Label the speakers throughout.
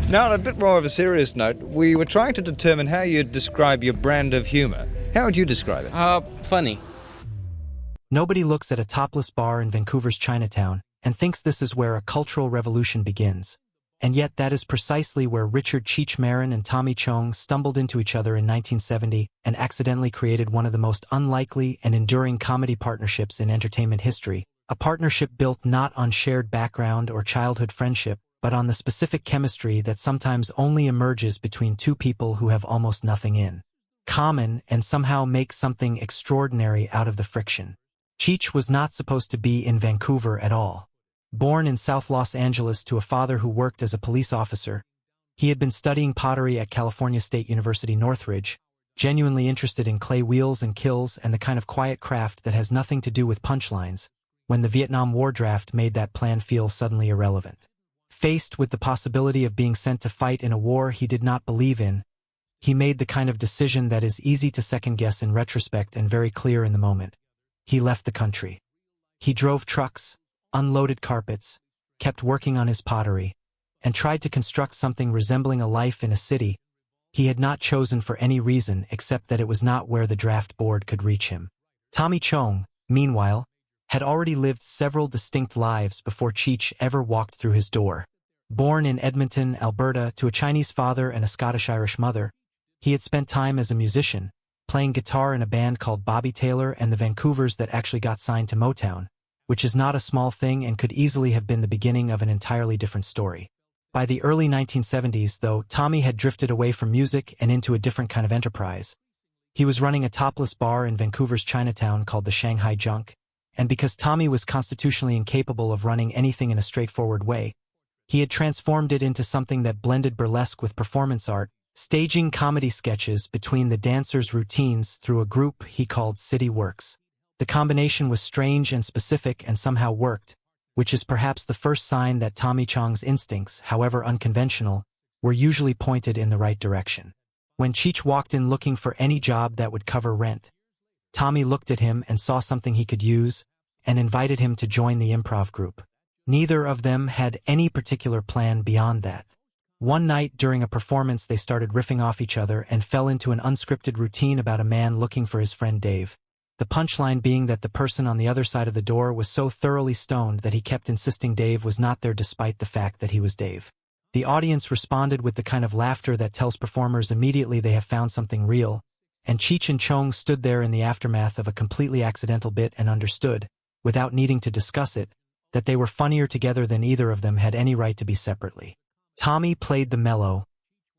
Speaker 1: Now, on a bit more of a serious note, we were trying to determine how you'd describe your brand of humor. How would you describe it?
Speaker 2: Funny.
Speaker 3: Nobody looks at a topless bar in Vancouver's Chinatown and thinks this is where a cultural revolution begins. And yet that is precisely where Richard Cheech Marin and Tommy Chong stumbled into each other in 1970 and accidentally created one of the most unlikely and enduring comedy partnerships in entertainment history, a partnership built not on shared background or childhood friendship, but on the specific chemistry that sometimes only emerges between two people who have almost nothing in common and somehow make something extraordinary out of the friction. Cheech was not supposed to be in Vancouver at all. Born in South Los Angeles to a father who worked as a police officer, he had been studying pottery at California State University Northridge, genuinely interested in clay wheels and kills and the kind of quiet craft that has nothing to do with punchlines, when the Vietnam War draft made that plan feel suddenly irrelevant. Faced with the possibility of being sent to fight in a war he did not believe in, he made the kind of decision that is easy to second-guess in retrospect and very clear in the moment. He left the country. He drove trucks, unloaded carpets, kept working on his pottery, and tried to construct something resembling a life in a city he had not chosen for any reason except that it was not where the draft board could reach him. Tommy Chong, meanwhile, had already lived several distinct lives before Cheech ever walked through his door. Born in Edmonton, Alberta, to a Chinese father and a Scottish-Irish mother, he had spent time as a musician, playing guitar in a band called Bobby Taylor and the Vancouvers that actually got signed to Motown, which is not a small thing and could easily have been the beginning of an entirely different story. By the early 1970s, though, Tommy had drifted away from music and into a different kind of enterprise. He was running a topless bar in Vancouver's Chinatown called the Shanghai Junk, and because Tommy was constitutionally incapable of running anything in a straightforward way, he had transformed it into something that blended burlesque with performance art, staging comedy sketches between the dancers' routines through a group he called City Works. The combination was strange and specific and somehow worked, which is perhaps the first sign that Tommy Chong's instincts, however unconventional, were usually pointed in the right direction. When Cheech walked in looking for any job that would cover rent, Tommy looked at him and saw something he could use and invited him to join the improv group. Neither of them had any particular plan beyond that. One night during a performance they started riffing off each other and fell into an unscripted routine about a man looking for his friend Dave. The punchline being that the person on the other side of the door was so thoroughly stoned that he kept insisting Dave was not there despite the fact that he was Dave. The audience responded with the kind of laughter that tells performers immediately they have found something real, and Cheech and Chong stood there in the aftermath of a completely accidental bit and understood, without needing to discuss it, that they were funnier together than either of them had any right to be separately. Tommy played the mellow,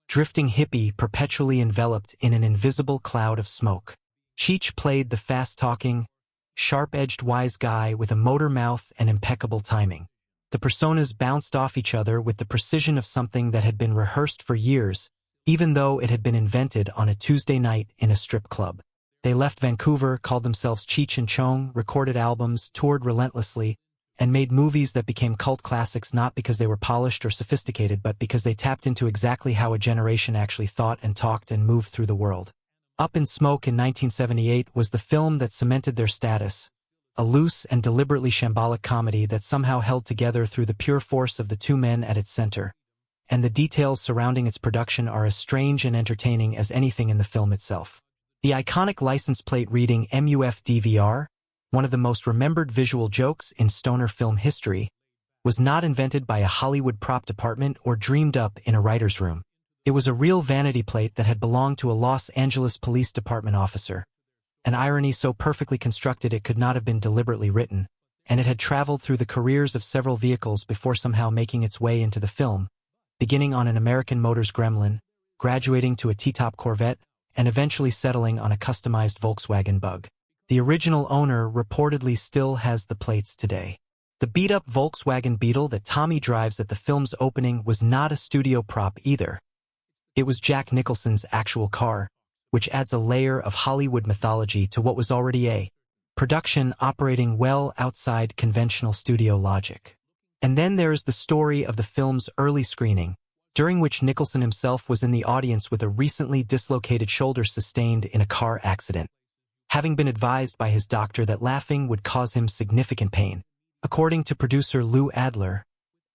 Speaker 3: drifting hippie perpetually enveloped in an invisible cloud of smoke. Cheech played the fast-talking, sharp-edged wise guy with a motor mouth and impeccable timing. The personas bounced off each other with the precision of something that had been rehearsed for years, even though it had been invented on a Tuesday night in a strip club. They left Vancouver, called themselves Cheech and Chong, recorded albums, toured relentlessly, and made movies that became cult classics not because they were polished or sophisticated but because they tapped into exactly how a generation actually thought and talked and moved through the world. Up in Smoke in 1978 was the film that cemented their status, a loose and deliberately shambolic comedy that somehow held together through the pure force of the two men at its center, and the details surrounding its production are as strange and entertaining as anything in the film itself. The iconic license plate reading MUFDVR, one of the most remembered visual jokes in stoner film history, was not invented by a Hollywood prop department or dreamed up in a writer's room. It was a real vanity plate that had belonged to a Los Angeles Police Department officer, an irony so perfectly constructed it could not have been deliberately written, and it had traveled through the careers of several vehicles before somehow making its way into the film, beginning on an American Motors Gremlin, graduating to a T-top Corvette, and eventually settling on a customized Volkswagen Bug. The original owner reportedly still has the plates today. The beat-up Volkswagen Beetle that Tommy drives at the film's opening was not a studio prop either. It was Jack Nicholson's actual car, which adds a layer of Hollywood mythology to what was already a production operating well outside conventional studio logic. And then there is the story of the film's early screening, during which Nicholson himself was in the audience with a recently dislocated shoulder sustained in a car accident, having been advised by his doctor that laughing would cause him significant pain. According to producer Lou Adler,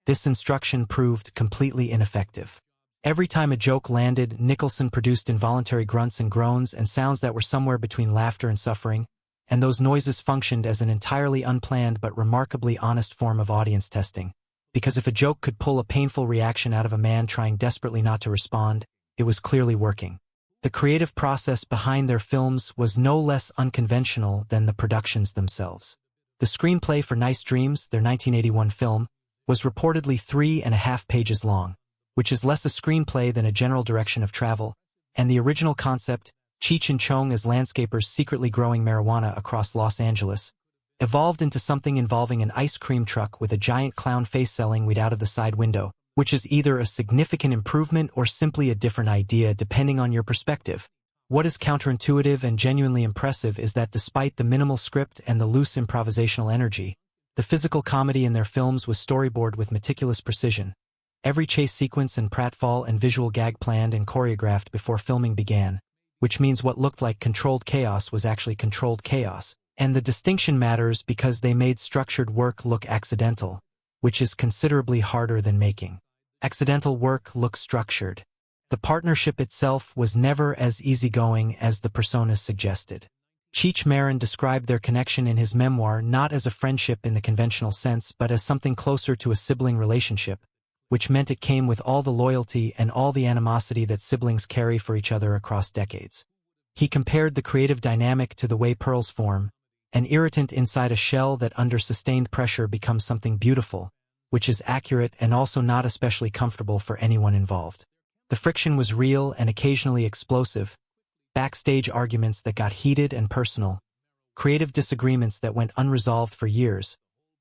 Speaker 3: this instruction proved completely ineffective. Every time a joke landed, Nicholson produced involuntary grunts and groans and sounds that were somewhere between laughter and suffering, and those noises functioned as an entirely unplanned but remarkably honest form of audience testing. Because if a joke could pull a painful reaction out of a man trying desperately not to respond, it was clearly working. The creative process behind their films was no less unconventional than the productions themselves. The screenplay for Nice Dreams, their 1981 film, was reportedly 3.5 pages long, which is less a screenplay than a general direction of travel, and the original concept, Cheech and Chong as landscapers secretly growing marijuana across Los Angeles, evolved into something involving an ice cream truck with a giant clown face selling weed out of the side window, which is either a significant improvement or simply a different idea depending on your perspective. What is counterintuitive and genuinely impressive is that despite the minimal script and the loose improvisational energy, the physical comedy in their films was storyboarded with meticulous precision. Every chase sequence and pratfall and visual gag planned and choreographed before filming began, which means what looked like controlled chaos was actually controlled chaos. And the distinction matters because they made structured work look accidental, which is considerably harder than making accidental work look structured. The partnership itself was never as easygoing as the personas suggested. Cheech Marin described their connection in his memoir not as a friendship in the conventional sense but as something closer to a sibling relationship, which meant it came with all the loyalty and all the animosity that siblings carry for each other across decades. He compared the creative dynamic to the way pearls form, an irritant inside a shell that under sustained pressure becomes something beautiful, which is accurate and also not especially comfortable for anyone involved. The friction was real and occasionally explosive, backstage arguments that got heated and personal, creative disagreements that went unresolved for years,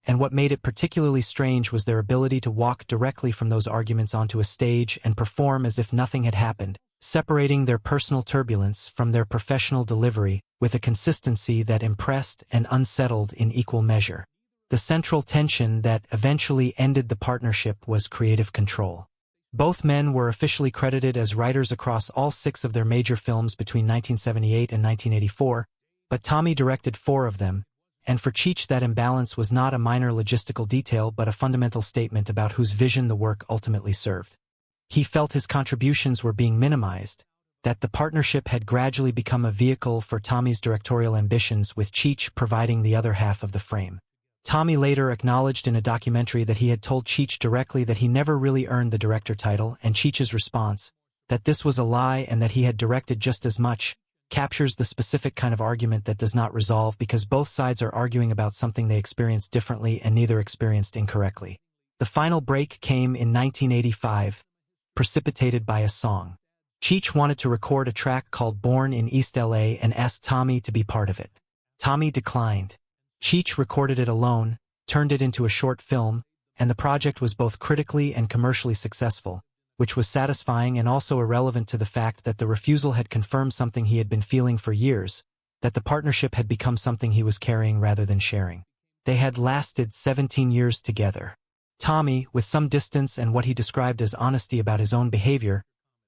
Speaker 3: and what made it particularly strange was their ability to walk directly from those arguments onto a stage and perform as if nothing had happened, separating their personal turbulence from their professional delivery with a consistency that impressed and unsettled in equal measure. The central tension that eventually ended the partnership was creative control. Both men were officially credited as writers across all 6 of their major films between 1978 and 1984, but Tommy directed 4 of them, and for Cheech that imbalance was not a minor logistical detail but a fundamental statement about whose vision the work ultimately served. He felt his contributions were being minimized, that the partnership had gradually become a vehicle for Tommy's directorial ambitions with Cheech providing the other half of the frame. Tommy later acknowledged in a documentary that he had told Cheech directly that he never really earned the director title, and Cheech's response, that this was a lie and that he had directed just as much, captures the specific kind of argument that does not resolve because both sides are arguing about something they experienced differently and neither experienced incorrectly. The final break came in 1985, precipitated by a song. Cheech wanted to record a track called Born in East LA and asked Tommy to be part of it. Tommy declined. Cheech recorded it alone, turned it into a short film, and the project was both critically and commercially successful, which was satisfying and also irrelevant to the fact that the refusal had confirmed something he had been feeling for years, that the partnership had become something he was carrying rather than sharing. They had lasted 17 years together. Tommy, with some distance and what he described as honesty about his own behavior,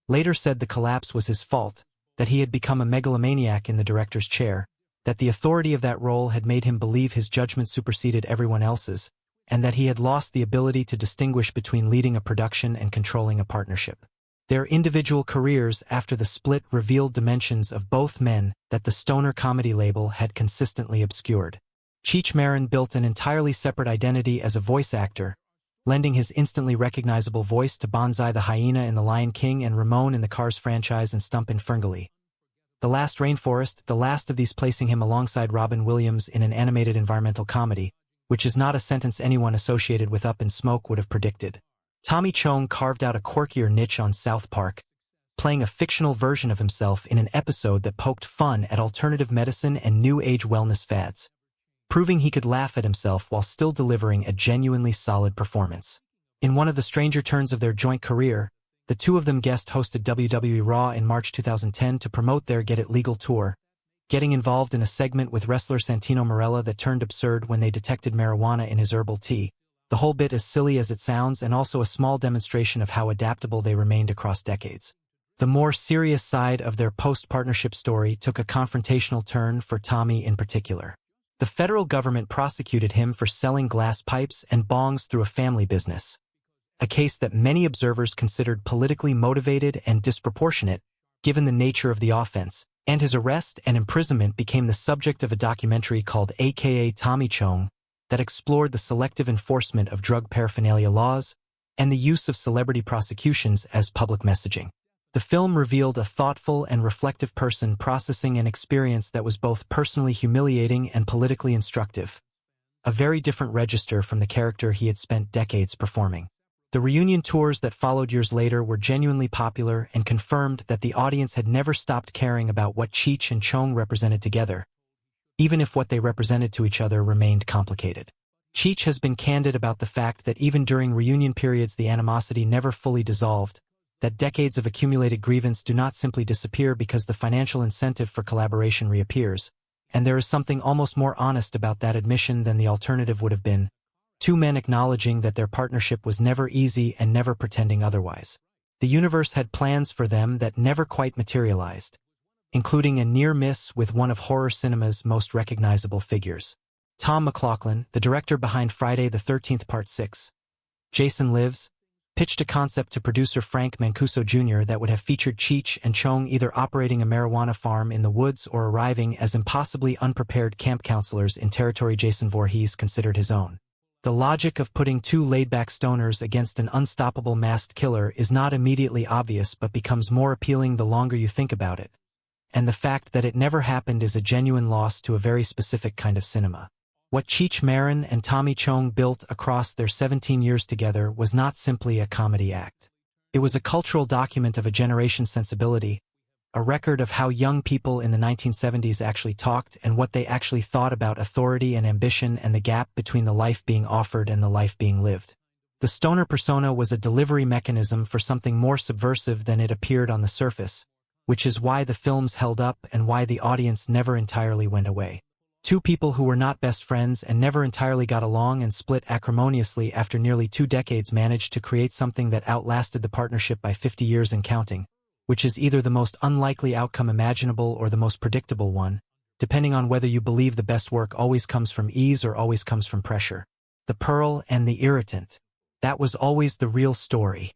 Speaker 3: later said the collapse was his fault, that he had become a megalomaniac in the director's chair, that the authority of that role had made him believe his judgment superseded everyone else's, and that he had lost the ability to distinguish between leading a production and controlling a partnership. Their individual careers after the split revealed dimensions of both men that the stoner comedy label had consistently obscured. Cheech Marin built an entirely separate identity as a voice actor, lending his instantly recognizable voice to Bonsai the hyena in The Lion King and Ramon in the Cars franchise and Stump in Ferngully. The Last Rainforest, the last of these placing him alongside Robin Williams in an animated environmental comedy, which is not a sentence anyone associated with Up in Smoke would have predicted. Tommy Chong carved out a quirkier niche on South Park, playing a fictional version of himself in an episode that poked fun at alternative medicine and new age wellness fads, proving he could laugh at himself while still delivering a genuinely solid performance. In one of the stranger turns of their joint career, the two of them guest hosted WWE Raw in March 2010 to promote their Get It Legal tour, getting involved in a segment with wrestler Santino Marella that turned absurd when they detected marijuana in his herbal tea. The whole bit as silly as it sounds and also a small demonstration of how adaptable they remained across decades. The more serious side of their post-partnership story took a confrontational turn for Tommy in particular. The federal government prosecuted him for selling glass pipes and bongs through a family business, a case that many observers considered politically motivated and disproportionate, given the nature of the offense, and his arrest and imprisonment became the subject of a documentary called aka Tommy Chong that explored the selective enforcement of drug paraphernalia laws and the use of celebrity prosecutions as public messaging. The film revealed a thoughtful and reflective person processing an experience that was both personally humiliating and politically instructive, a very different register from the character he had spent decades performing. The reunion tours that followed years later were genuinely popular and confirmed that the audience had never stopped caring about what Cheech and Chong represented together, even if what they represented to each other remained complicated. Cheech has been candid about the fact that even during reunion periods the animosity never fully dissolved, that decades of accumulated grievance do not simply disappear because the financial incentive for collaboration reappears, and there is something almost more honest about that admission than the alternative would have been. Two men acknowledging that their partnership was never easy and never pretending otherwise. The universe had plans for them that never quite materialized, including a near miss with one of horror cinema's most recognizable figures. Tom McLaughlin, the director behind Friday the 13th Part 6, Jason Lives, pitched a concept to producer Frank Mancuso Jr. that would have featured Cheech and Chong either operating a marijuana farm in the woods or arriving as impossibly unprepared camp counselors in territory Jason Voorhees considered his own. The logic of putting two laid-back stoners against an unstoppable masked killer is not immediately obvious but becomes more appealing the longer you think about it. And the fact that it never happened is a genuine loss to a very specific kind of cinema. What Cheech Marin and Tommy Chong built across their 17 years together was not simply a comedy act. It was a cultural document of a generation's sensibility, a record of how young people in the 1970s actually talked and what they actually thought about authority and ambition and the gap between the life being offered and the life being lived. The stoner persona was a delivery mechanism for something more subversive than it appeared on the surface, which is why the films held up and why the audience never entirely went away. Two people who were not best friends and never entirely got along and split acrimoniously after nearly 2 decades managed to create something that outlasted the partnership by 50 years and counting, which is either the most unlikely outcome imaginable or the most predictable one, depending on whether you believe the best work always comes from ease or always comes from pressure. The Pearl and the Irritant. That was always the real story.